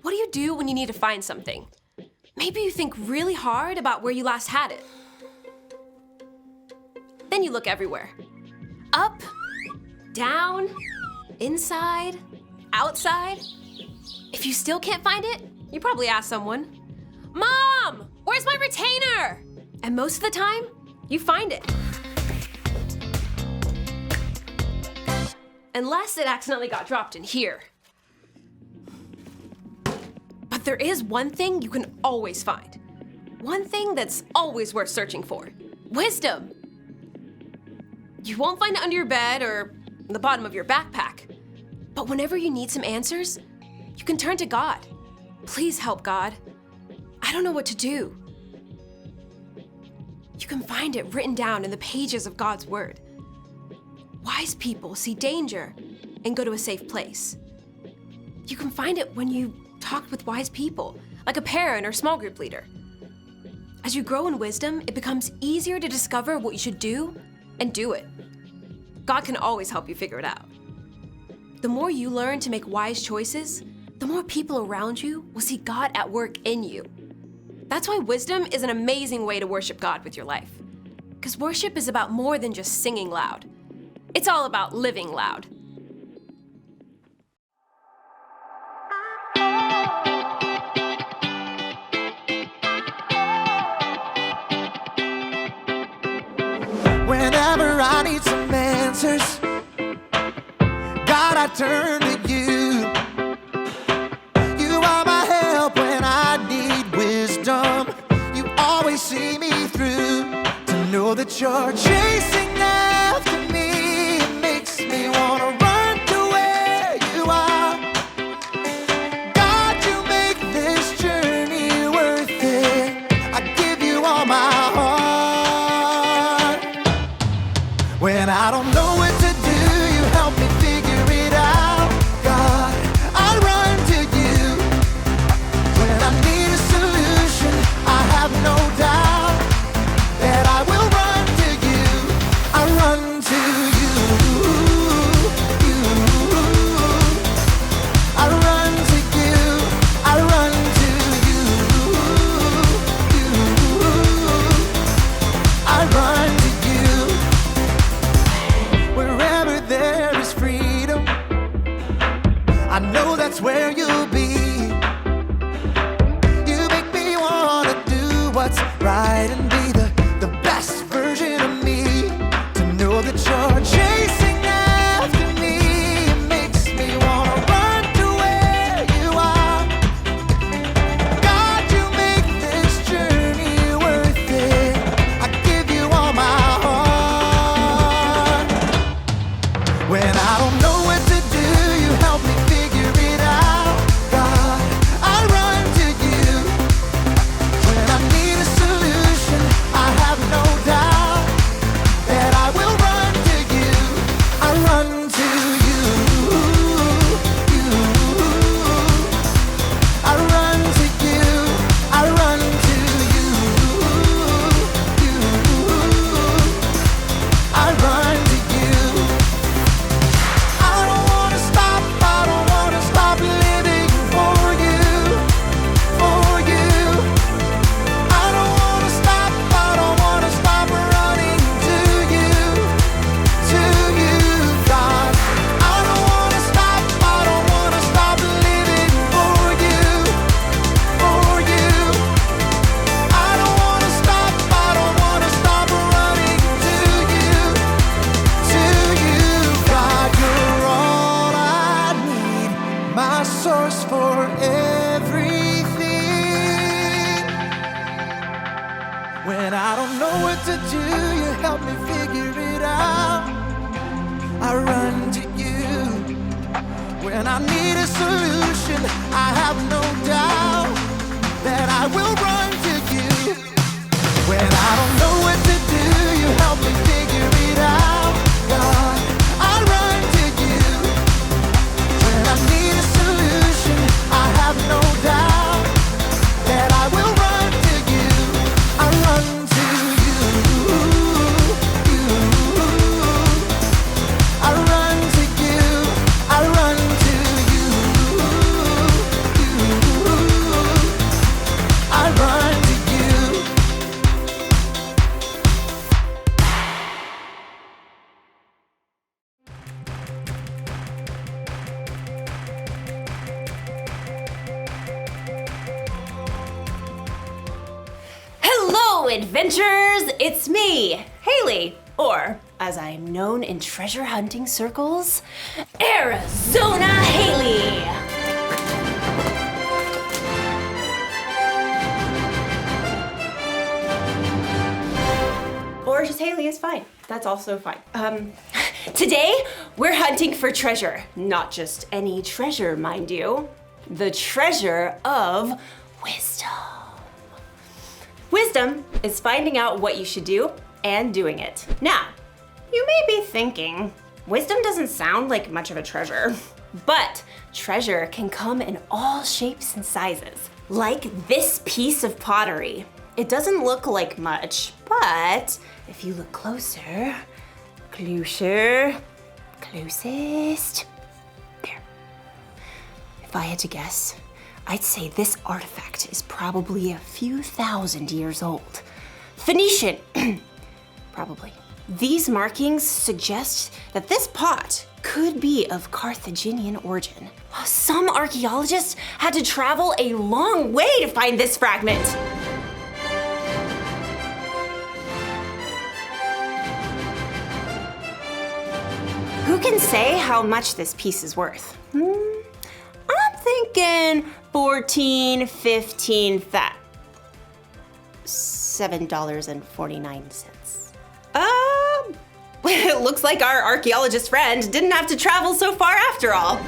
What do you do when you need to find something? Maybe you think really hard about where you last had it. Then you look everywhere. Up, down, inside, outside. If you still can't find it, you probably ask someone, "Mom, where's my retainer?" And most of the time, you find it. Unless it accidentally got dropped in here. But there is one thing you can always find. One thing that's always worth searching for. Wisdom. You won't find it under your bed or the bottom of your backpack. But whenever you need some answers, you can turn to God. Please help, God. I don't know what to do. You can find it written down in the pages of God's Word. Wise people see danger and go to a safe place. You can find it when you talk with wise people, like a parent or small group leader. As you grow in wisdom, it becomes easier to discover what you should do and do it. God can always help you figure it out. The more you learn to make wise choices, the more people around you will see God at work in you. That's why wisdom is an amazing way to worship God with your life. Because worship is about more than just singing loud. It's all about living loud. Whenever I need some answers, God, I turn to you. You are my help when I need wisdom. You always see me through. To know that you're chasing after me, it makes me wanna run to where you are. God, you make this journey worth it. I give you all my heart. When I don't know what to do, you help me figure it out. God, I run to you. When I need a solution, I have no doubt that I will run to you. I run to you. I run to you. I run to you. I run to you. you help me figure it out. I run to you. When I need a solution, I have no doubt that I will run to you. When I don't know what to do, you help me figure it out. God, I run to you. When I need a solution, I have no doubt that I will run to you. I run to you. I run to you. I run to you. I run to you. Hello, adventurers! It's me, Haley, or as I'm known in treasure hunting circles, Arizona Haley! Or just Haley is fine. That's also fine. Today, we're hunting for treasure. Not just any treasure, mind you. The treasure of wisdom. Wisdom is finding out what you should do and doing it. Now, you may be thinking, wisdom doesn't sound like much of a treasure, but treasure can come in all shapes and sizes. Like this piece of pottery. It doesn't look like much, but if you look closer, closest, there. If I had to guess, I'd say this artifact is probably a few thousand years old. Phoenician, probably. These markings suggest that this pot could be of Carthaginian origin. Some archaeologists had to travel a long way to find this fragment. Who can say how much this piece is worth? I'm thinking 14, 15, $7.49. It looks like our archaeologist friend didn't have to travel so far after all.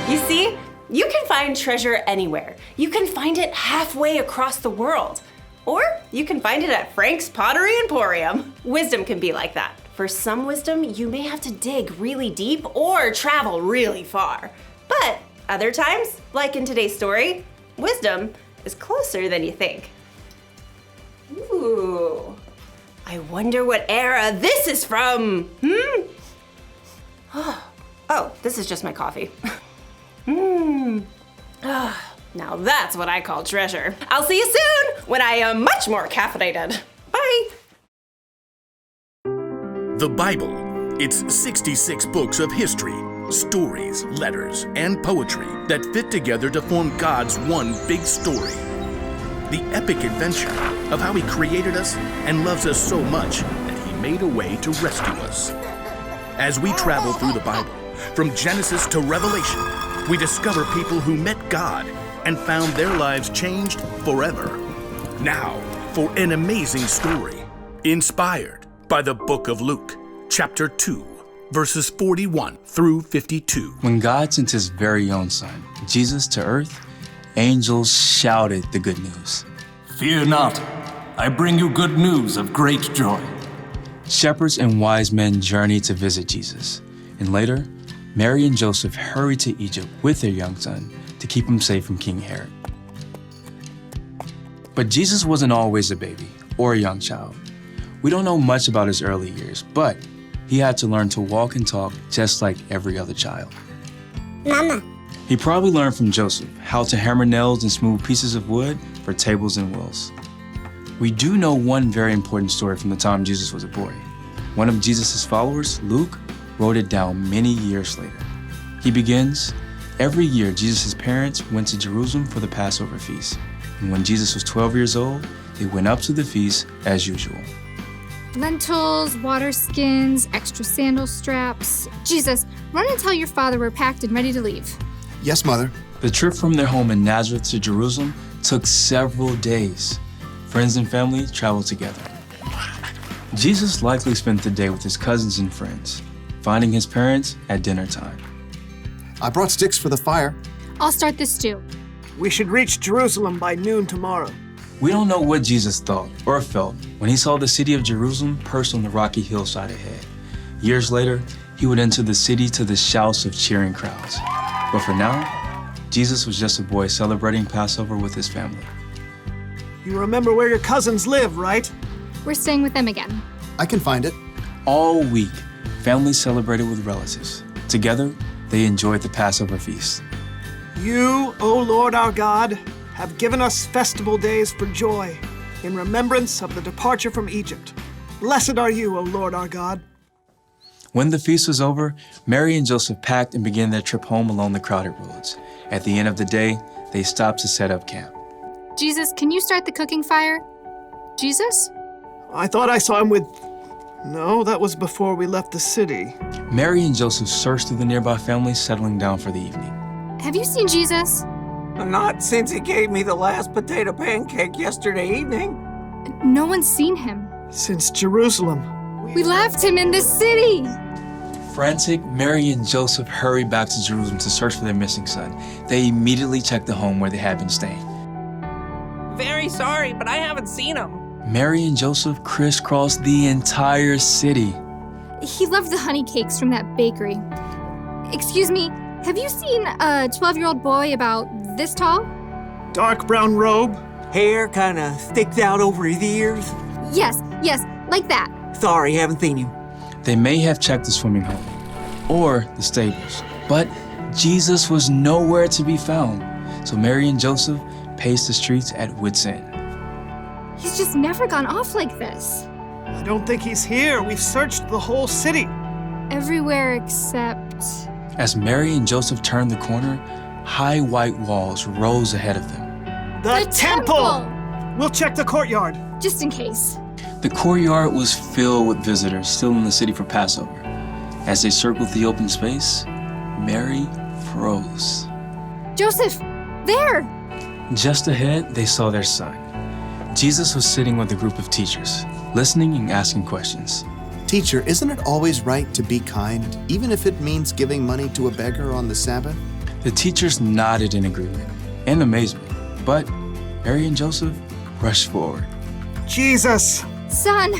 You see, you can find treasure anywhere. You can find it halfway across the world. Or you can find it at Frank's Pottery Emporium. Wisdom can be like that. For some wisdom, you may have to dig really deep or travel really far. But other times, like in today's story, wisdom is closer than you think. Ooh, I wonder what era this is from, Oh, this is just my coffee. Now that's what I call treasure. I'll see you soon when I am much more caffeinated. Bye. The Bible. It's 66 books of history, stories, letters, and poetry that fit together to form God's one big story. The epic adventure of how He created us and loves us so much that He made a way to rescue us. As we travel through the Bible, from Genesis to Revelation, we discover people who met God and found their lives changed forever. Now, for an amazing story, inspired by the book of Luke, chapter 2, verses 41 through 52. When God sent His very own Son, Jesus, to earth, angels shouted the good news. Fear not, I bring you good news of great joy. Shepherds and wise men journeyed to visit Jesus, and later, Mary and Joseph hurried to Egypt with their young son to keep him safe from King Herod. But Jesus wasn't always a baby or a young child. We don't know much about his early years, but he had to learn to walk and talk just like every other child. Mama. He probably learned from Joseph how to hammer nails and smooth pieces of wood for tables and wheels. We do know one very important story from the time Jesus was a boy. One of Jesus' followers, Luke, wrote it down many years later. He begins, every year Jesus' parents went to Jerusalem for the Passover feast. And when Jesus was 12 years old, they went up to the feast as usual. Lentils, water skins, extra sandal straps. Jesus, run and tell your father we're packed and ready to leave. Yes, Mother. The trip from their home in Nazareth to Jerusalem took several days. Friends and family traveled together. Jesus likely spent the day with his cousins and friends, finding his parents at dinner time. I brought sticks for the fire. I'll start the stew. We should reach Jerusalem by noon tomorrow. We don't know what Jesus thought or felt when he saw the city of Jerusalem perched on the rocky hillside ahead. Years later, he would enter the city to the shouts of cheering crowds. But for now, Jesus was just a boy celebrating Passover with his family. You remember where your cousins live, right? We're staying with them again. I can find it. All week, families celebrated with relatives. Together, they enjoyed the Passover feast. You, O Lord our God, have given us festival days for joy, in remembrance of the departure from Egypt. Blessed are you, O Lord our God. When the feast was over, Mary and Joseph packed and began their trip home along the crowded roads. At the end of the day, they stopped to set up camp. Jesus, can you start the cooking fire? Jesus? I thought I saw him with... No, that was before we left the city. Mary and Joseph searched through the nearby families, settling down for the evening. Have you seen Jesus? Not since he gave me the last potato pancake yesterday evening. No one's seen him. Since Jerusalem. We left him in the city. Frantic, Mary and Joseph hurried back to Jerusalem to search for their missing son. They immediately checked the home where they had been staying. Very sorry, but I haven't seen him. Mary and Joseph crisscrossed the entire city. He loved the honey cakes from that bakery. Excuse me, have you seen a 12-year-old boy about this tall? Dark brown robe. Hair kind of sticks out over his ears. Yes, like that. Sorry, haven't seen him. They may have checked the swimming hole or the stables, but Jesus was nowhere to be found. So Mary and Joseph paced the streets at wit's end. He's just never gone off like this. I don't think he's here. We've searched the whole city. Everywhere except... As Mary and Joseph turned the corner, high white walls rose ahead of them. The temple! We'll check the courtyard. Just in case. The courtyard was filled with visitors still in the city for Passover. As they circled the open space, Mary froze. Joseph, there! Just ahead, they saw their son. Jesus was sitting with a group of teachers, listening and asking questions. Teacher, isn't it always right to be kind, even if it means giving money to a beggar on the Sabbath? The teachers nodded in agreement and amazement, but Mary and Joseph rushed forward. Jesus! Son,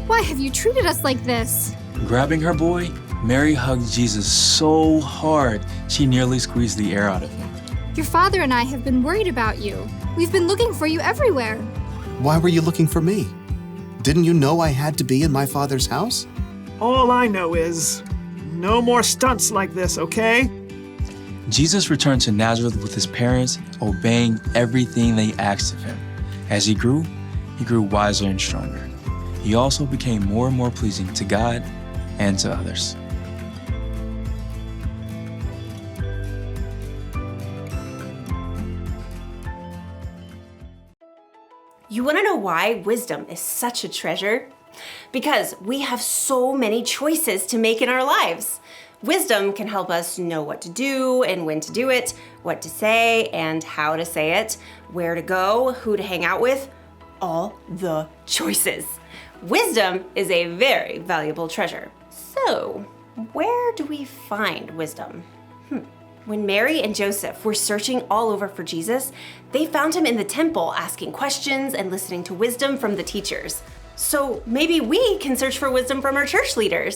why have you treated us like this? Grabbing her boy, Mary hugged Jesus so hard she nearly squeezed the air out of him. Your father and I have been worried about you. We've been looking for you everywhere. Why were you looking for me? Didn't you know I had to be in my father's house? All I know is, no more stunts like this, okay? Jesus returned to Nazareth with his parents, obeying everything they asked of him. As he grew wiser and stronger. He also became more and more pleasing to God and to others. You want to know why wisdom is such a treasure? Because we have so many choices to make in our lives. Wisdom can help us know what to do and when to do it, what to say and how to say it, where to go, who to hang out with, all the choices. Wisdom is a very valuable treasure. So, where do we find wisdom? When Mary and Joseph were searching all over for Jesus, they found him in the temple asking questions and listening to wisdom from the teachers. So maybe we can search for wisdom from our church leaders.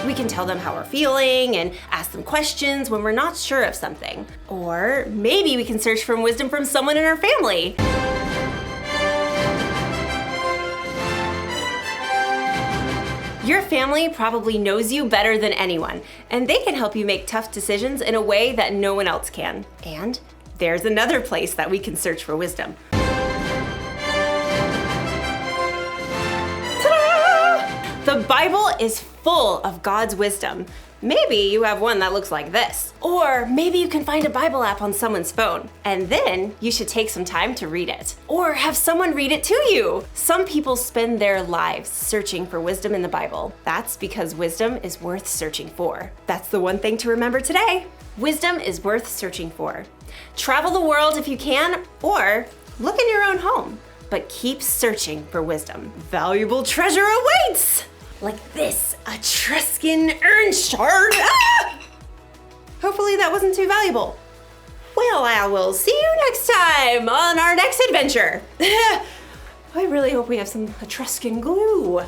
We can tell them how we're feeling and ask them questions when we're not sure of something. Or maybe we can search for wisdom from someone in our family. Your family probably knows you better than anyone, and they can help you make tough decisions in a way that no one else can. And there's another place that we can search for wisdom. Ta-da! The Bible is full full of God's wisdom. Maybe you have one that looks like this. Or maybe you can find a Bible app on someone's phone, and then you should take some time to read it. Or have someone read it to you. Some people spend their lives searching for wisdom in the Bible. That's because wisdom is worth searching for. That's the one thing to remember today. Wisdom is worth searching for. Travel the world if you can, or look in your own home. But keep searching for wisdom. Valuable treasure awaits! Like this Etruscan urn shard. Ah! Hopefully that wasn't too valuable. Well, I will see you next time on our next adventure. I really hope we have some Etruscan glue.